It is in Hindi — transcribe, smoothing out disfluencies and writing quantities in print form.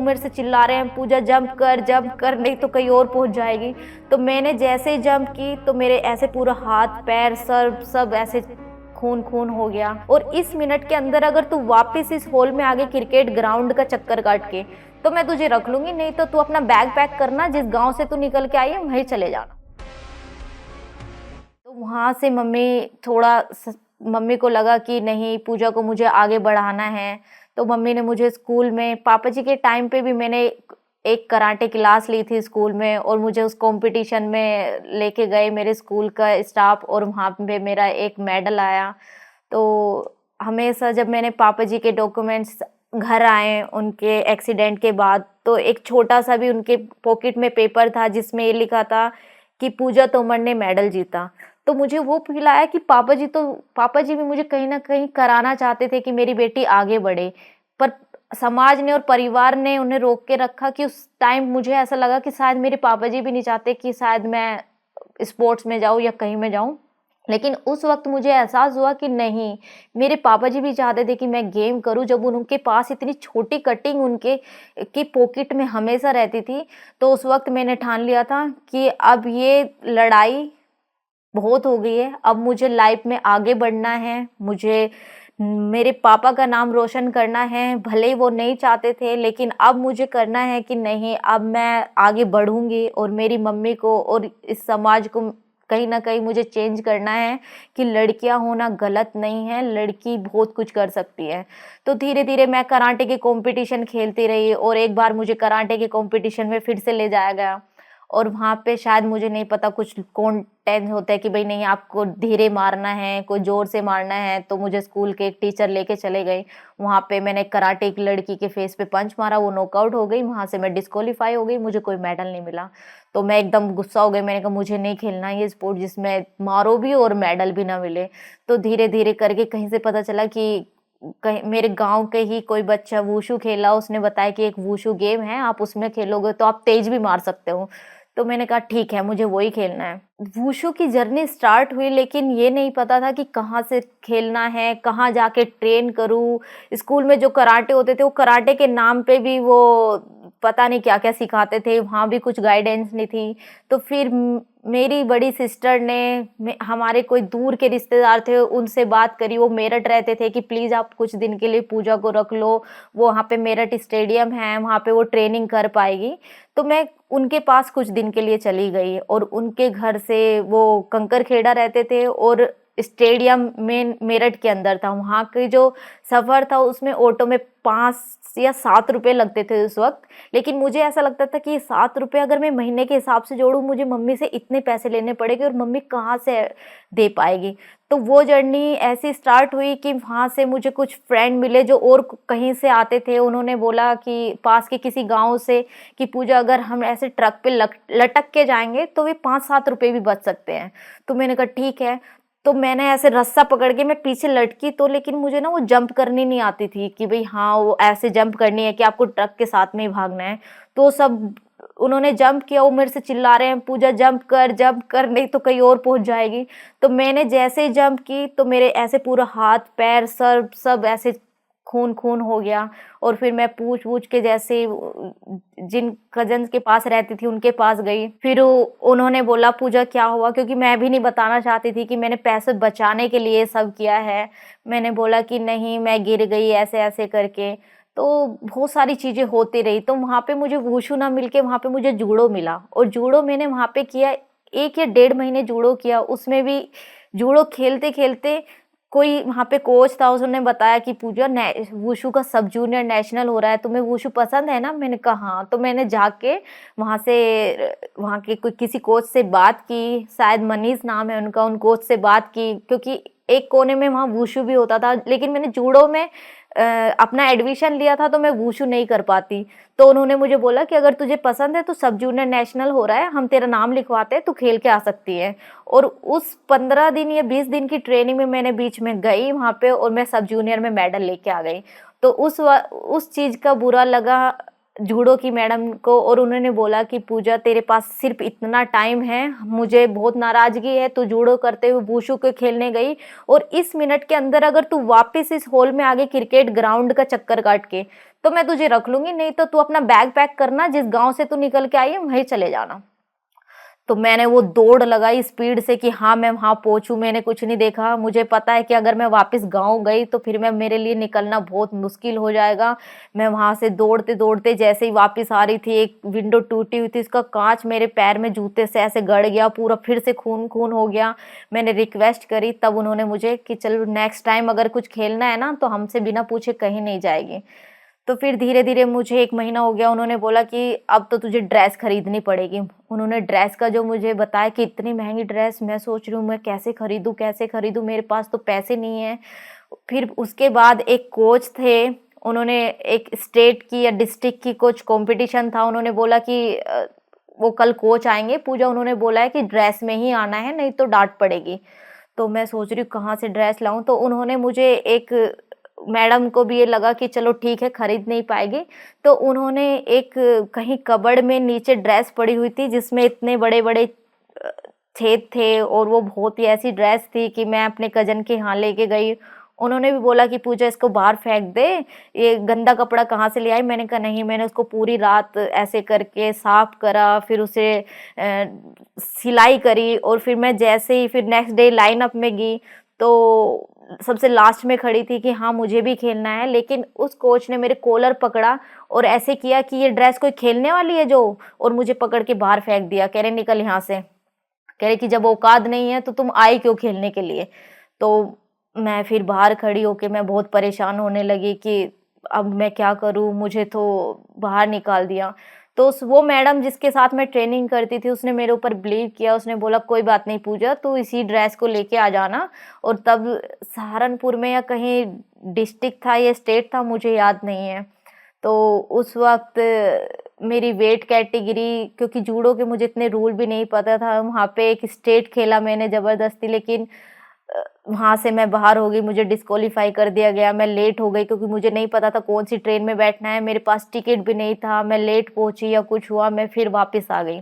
मेरे से चिल्ला रहे हैं, पूजा जंप कर, नहीं तो कहीं और पहुंच जाएगी। तो मैंने जैसे ही जंप की तो मेरे ऐसे पूरा हाथ पैर सर सब ऐसे खून खून हो गया। और इस मिनट के अंदर अगर तू वापस इस हॉल में आगे क्रिकेट ग्राउंड का चक्कर काट के, तो मैं तुझे रख लूंगी, नहीं तो तू अपना बैग पैक करना, जिस गांव से तू निकल के आई है वहीं चले जाना। तो वहां से मम्मी को लगा कि नहीं, पूजा को मुझे आगे बढ़ाना है। तो मम्मी ने मुझे स्कूल में, पापा जी के टाइम पे भी मैंने एक कराटे क्लास ली थी स्कूल में, और मुझे उस कंपटीशन में लेके गए मेरे स्कूल का स्टाफ, और वहाँ पे मेरा एक मेडल आया। तो हमेशा जब मैंने पापा जी के डॉक्यूमेंट्स घर आए उनके एक्सीडेंट के बाद, तो एक छोटा सा भी उनके पॉकेट में पेपर था जिसमें ये लिखा था कि पूजा तोमर ने मेडल जीता। तो मुझे वो फील आया कि पापा जी भी मुझे कहीं ना कहीं कराना चाहते थे कि मेरी बेटी आगे बढ़े, पर समाज ने और परिवार ने उन्हें रोक के रखा। कि उस टाइम मुझे ऐसा लगा कि शायद मेरे पापा जी भी नहीं चाहते कि शायद मैं स्पोर्ट्स में जाऊं या कहीं में जाऊं। लेकिन उस वक्त मुझे एहसास हुआ कि नहीं, मेरे पापा जी भी चाहते थे कि मैं गेम करूं। जब उनके पास इतनी छोटी कटिंग उनके की पॉकेट में हमेशा रहती थी, तो उस वक्त मैंने ठान लिया था कि अब ये लड़ाई बहुत हो गई है, अब मुझे लाइफ में आगे बढ़ना है, मुझे मेरे पापा का नाम रोशन करना है। भले ही वो नहीं चाहते थे, लेकिन अब मुझे करना है कि नहीं, अब मैं आगे बढ़ूंगी और मेरी मम्मी को और इस समाज को कहीं ना कहीं मुझे चेंज करना है कि लड़कियां होना गलत नहीं है, लड़की बहुत कुछ कर सकती है। तो धीरे धीरे मैं कराटे के कंपटीशन खेलती रही, और एक बार मुझे कराटे के कंपटीशन में फिर से ले जाया गया। और वहाँ पे शायद मुझे नहीं पता कुछ कॉन्टेंट होता है कि भाई नहीं, आपको धीरे मारना है, कोई जोर से मारना है। तो मुझे स्कूल के एक टीचर लेके चले गए। वहाँ पे मैंने कराटे की लड़की के फेस पे पंच मारा, वो नॉकआउट हो गई। वहाँ से मैं डिस्क्वालीफाई हो गई, मुझे कोई मेडल नहीं मिला। तो मैं एकदम गुस्सा हो गई, मैंने कहा मुझे नहीं खेलना ये स्पोर्ट जिसमें मारो भी और मेडल भी ना मिले। तो धीरे धीरे करके कहीं से पता चला कि कहीं मेरे गांव के ही कोई बच्चा वुशु खेला, उसने बताया कि एक वुशु गेम है, आप उसमें खेलोगे तो आप तेज भी मार सकते हो। तो मैंने कहा ठीक है, मुझे वही खेलना है। वुशु की जर्नी स्टार्ट हुई, लेकिन ये नहीं पता था कि कहाँ से खेलना है, कहाँ जाके ट्रेन करूँ। स्कूल में जो कराटे होते थे, वो कराटे के नाम पे भी वो पता नहीं क्या क्या सिखाते थे, वहाँ भी कुछ गाइडेंस नहीं थी। तो फिर मेरी बड़ी सिस्टर ने हमारे कोई दूर के रिश्तेदार थे उनसे बात करी, वो मेरठ रहते थे, कि प्लीज़ आप कुछ दिन के लिए पूजा को रख लो, वो वहाँ पे मेरठ स्टेडियम है, वहाँ पे वो ट्रेनिंग कर पाएगी। तो मैं उनके पास कुछ दिन के लिए चली गई, और उनके घर से वो कंकरखेड़ा रहते थे, और स्टेडियम में मेरठ के अंदर था। वहाँ के जो सफ़र था उसमें ऑटो में 5 या 7 रुपए लगते थे उस वक्त। लेकिन मुझे ऐसा लगता था कि 7 रुपए अगर मैं महीने के हिसाब से जोड़ूं, मुझे मम्मी से इतने पैसे लेने पड़ेंगे और मम्मी कहाँ से दे पाएगी। तो वो जर्नी ऐसी स्टार्ट हुई कि वहाँ से मुझे कुछ फ्रेंड मिले जो और कहीं से आते थे। उन्होंने बोला कि पास के किसी गांव से कि पूजा, अगर हम ऐसे ट्रक पे लटक के जाएंगे तो वे 5-7 रुपए भी बच सकते हैं। तो मैंने कहा ठीक है। तो मैंने ऐसे रस्सा पकड़ के मैं पीछे लटकी, तो लेकिन मुझे ना वो जंप करनी नहीं आती थी कि भाई हाँ वो ऐसे जंप करनी है कि आपको ट्रक के साथ में ही भागना है। तो सब उन्होंने जंप किया, वो मेरे से चिल्ला रहे हैं, पूजा जंप कर, नहीं तो कहीं और पहुंच जाएगी। तो मैंने जैसे ही जंप की तो मेरे ऐसे पूरा हाथ पैर सर सब ऐसे खून खून हो गया। और फिर मैं पूछ पूछ के जैसे जिन कजन्स के पास रहती थी उनके पास गई। फिर उन्होंने बोला पूजा क्या हुआ, क्योंकि मैं भी नहीं बताना चाहती थी कि मैंने पैसे बचाने के लिए सब किया है। मैंने बोला कि नहीं, मैं गिर गई ऐसे ऐसे करके। तो बहुत सारी चीजें होती रही। तो वहाँ पे मुझे वुशु ना मिलके वहाँ पे मुझे जूडो मिला, और जूडो मैंने वहाँ पे किया 1 या 1.5 महीने जूडो किया। उसमें भी जूडो खेलते खेलते कोई वहाँ पे कोच था, उसने बताया कि पूजा वुशु का सब जूनियर नेशनल हो रहा है, तुम्हें वुशु पसंद है ना। मैंने कहा हाँ। तो मैंने जाके वहाँ के कोई किसी कोच से बात की, शायद मनीष नाम है उनका, उन कोच से बात की, क्योंकि एक कोने में वहाँ वुशु भी होता था। लेकिन मैंने जूडो में अपना एडमिशन लिया था, तो मैं वुशु नहीं कर पाती। तो उन्होंने मुझे बोला कि अगर तुझे पसंद है तो सब जूनियर नेशनल हो रहा है, हम तेरा नाम लिखवाते हैं, तू खेल के आ सकती है। और उस 15 दिन या 20 दिन की ट्रेनिंग में मैंने बीच में गई वहाँ पे, और मैं सब जूनियर में मेडल लेके आ गई। तो उस चीज़ का बुरा लगा जूडो की मैडम को, और उन्होंने बोला कि पूजा तेरे पास सिर्फ इतना टाइम है, मुझे बहुत नाराजगी है, तू जूडो करते हुए वुशु के खेलने गई और इस मिनट के अंदर अगर तू वापस इस हॉल में आगे क्रिकेट ग्राउंड का चक्कर काट के, तो मैं तुझे रख लूंगी, नहीं तो तू अपना बैग पैक करना, जिस गांव से तू निकल के आई है वहीं चले जाना। तो मैंने वो दौड़ लगाई स्पीड से कि हाँ मैं वहां पहुंचूं, मैंने कुछ नहीं देखा, मुझे पता है कि अगर मैं वापस गांव गई तो फिर मैं मेरे लिए निकलना बहुत मुश्किल हो जाएगा। मैं वहां से दौड़ते दौड़ते जैसे ही वापस आ रही थी, एक विंडो टूटी हुई थी, उसका कांच मेरे पैर में जूते से ऐसे गड़ गया, पूरा फिर से खून खून हो गया। मैंने रिक्वेस्ट करी, तब उन्होंने मुझे कि चलो नेक्स्ट टाइम अगर कुछ खेलना है ना तो हमसे बिना पूछे कहीं नहीं जाएगी। तो फिर धीरे-धीरे मुझे 1 महीना हो गया, उन्होंने बोला कि अब तो तुझे ड्रेस खरीदनी पड़ेगी। उन्होंने ड्रेस का जो मुझे बताया कि इतनी महँगी ड्रेस, मैं सोच रही हूँ मैं कैसे खरीदूँ? मेरे पास तो पैसे नहीं हैं। फिर उसके बाद एक कोच थे, उन्होंने एक स्टेट की या डिस्ट्रिक्ट की कुछ कॉम्पिटिशन था, उन्होंने बोला कि वो कल कोच आएँगे पूजा, उन्होंने बोला है कि ड्रेस में ही आना है, नहीं तो डाँट पड़ेगी। तो मैं सोच रही हूँ कहाँ से ड्रेस लाऊँ? तो उन्होंने मुझे एक मैडम को भी ये लगा कि चलो ठीक है खरीद नहीं पाएगी, तो उन्होंने एक कहीं कबर्ड में नीचे ड्रेस पड़ी हुई थी जिसमें इतने बड़े-बड़े छेद थे, और वो बहुत ही ऐसी ड्रेस थी कि मैं अपने कज़न के यहाँ लेके गई। उन्होंने भी बोला कि पूजा इसको बाहर फेंक दे, ये गंदा कपड़ा कहाँ से ले आई? मैंने कहा नहीं, मैंने उसको पूरी रात ऐसे करके साफ करा, फिर उसे सिलाई करी, और फिर मैं जैसे ही फिर नेक्स्ट डे लाइनअप में गई तो सबसे लास्ट में खड़ी थी कि हाँ मुझे भी खेलना है, लेकिन उस कोच ने मेरे कॉलर पकड़ा और ऐसे किया कि ये ड्रेस कोई खेलने वाली है जो, और मुझे पकड़ के बाहर फेंक दिया, कह रहे निकल यहाँ से, कह रहे कि जब औकात नहीं है तो तुम आई क्यों खेलने के लिए। तो मैं फिर बाहर खड़ी होके मैं बहुत परेशान होने लगी कि अब मैं क्या करूँ, मुझे तो बाहर निकाल दिया। तो वो मैडम जिसके साथ मैं ट्रेनिंग करती थी उसने मेरे ऊपर बिलीव किया, उसने बोला कोई बात नहीं पूजा, तू इसी ड्रेस को लेके आ जाना। और तब सहारनपुर में या कहीं डिस्ट्रिक्ट था या स्टेट था मुझे याद नहीं है। तो उस वक्त मेरी वेट कैटेगरी, क्योंकि जूडो के मुझे इतने रूल भी नहीं पता था, वहाँ पे एक स्टेट खेला मैंने ज़बरदस्ती, लेकिन वहाँ से मैं बाहर हो गई, मुझे डिस्क्वालीफाई कर दिया गया। मैं लेट हो गई क्योंकि मुझे नहीं पता था कौन सी ट्रेन में बैठना है, मेरे पास टिकट भी नहीं था, मैं लेट पहुंची या कुछ हुआ, मैं फिर वापस आ गई।